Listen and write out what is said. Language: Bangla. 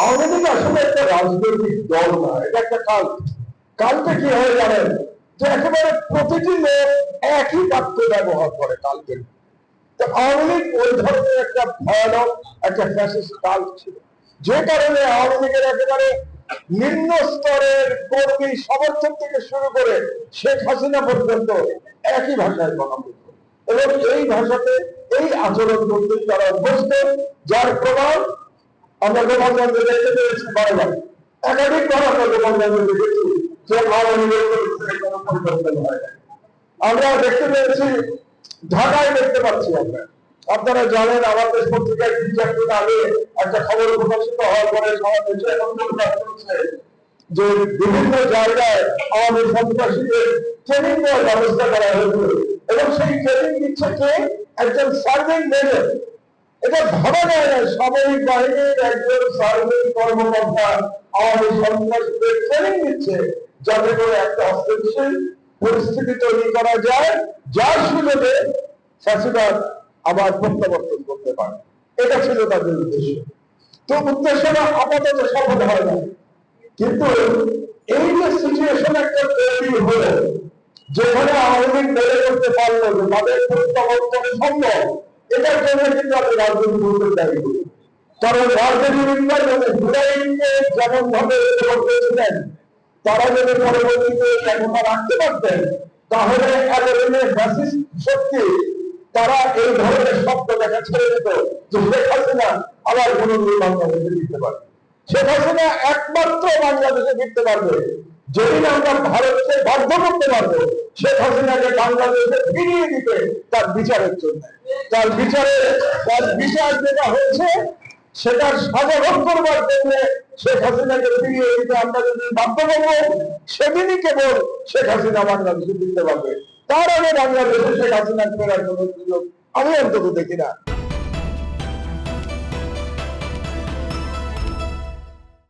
আওয়ামী লীগ আসলে একটা রাজনৈতিক দল না, এটা একটা কাল্ট। কাল্টে কি হয় জানেন, যে একেবারে প্রতিটি লোক একই বাক্য ব্যবহার করে কাল্টের। তো আওয়ামী লীগ ওই ধরনের একটা ভয়ানক একটা ফ্যাসিস্ট কাল্ট ছিল, যে কারণে আওয়ামী লীগের একেবারে নিম্ন স্তরের কর্মী সমর্থক থেকে শুরু করে শেখ হাসিনা পর্যন্ত একই ভাষায় কথা বলত, এবং এই ভাষাতে এই আচরণ করতেই তারা অভ্যস্ত, যার প্রমাণ আমরা গোপালগঞ্জে দেখতে পেয়েছি। বারবার একাধিকবার আমরা গোপালগঞ্জে দেখেছি যে আওয়ামী লীগের কোনো পরিবর্তন হয় না। আমরা দেখতে পেয়েছি, ঢাকায় দেখতে পাচ্ছি আমরা। আপনারা জানেন, আমাদের পত্রিকায় কিছুদিন আগে একটা খবর প্রকাশিত হওয়ার পরে সমাবেশে এমন প্রকাশ করছে যে বিভিন্ন জায়গায় আমাদের সন্ত্রাসীদের ট্রেনিং দেওয়ার ব্যবস্থা করা হয়েছে, এবং সেই ট্রেনিং দিচ্ছে কে? একজন সার্ভিং মেজর। এটা ভাবা যায় না, সামরিক বাহিনীর একজন সার্ভিং কর্মকর্তা আমাদের সন্ত্রাসীদের ট্রেনিং দিচ্ছে, যাতে করে একটা অস্থিতিশীল পরিস্থিতি তৈরি করা যায়, যার সুযোগে ফ্যাসিবাদ আবার প্রত্যাবর্তন করতে পারে। এটা ছিল তাদের উদ্দেশ্য। তো উদ্দেশ্যটা আপাতত সফল হয় না, কিন্তু এই যে সিচুয়েশন একটা তৈরি হলো, যেখানে আওয়ামী লীগ মেনে করতে পারলো যে তাদের প্রত্যাবর্তন সম্ভব, এটার জন্য কিন্তু আমি রাজনীতি করতে দায়ী করি। কারণ রাজনীতিবিদরা যদি হুদায়িনকে যেমন ভাবে করেছিলেন, তারা যদি পরবর্তীতে ক্ষমতা রাখতে পারতেন, তাহলে এতদিনের ফ্যাসিস্ট শক্তি তারা এই ধরনের শব্দ দেখা ছেড়ে দিত যে শেখ হাসিনা আবার কোনদিন বাংলাদেশে ফিরতে পারবে। শেখ হাসিনা একমাত্র বাংলাদেশে ফিরতে পারবে যেদিন আমরা ভারতকে বাধ্য করতে পারবো শেখ হাসিনাকে বাংলাদেশে ফিরিয়ে দিতে তার বিচারের জন্য। তার বিচার যেটা হচ্ছে, সেটার সাজা ভোগ করবার জন্য শেখ হাসিনাকে ফিরিয়ে দিতে আমরা যদি বাধ্য করবো, সেদিনই কেবল শেখ হাসিনা বাংলাদেশে ফিরতে পারবে। তার আগে বাংলাদেশে শেখ হাসিনা ফেরার কোনো সুযোগ আমি অন্তত দেখি না।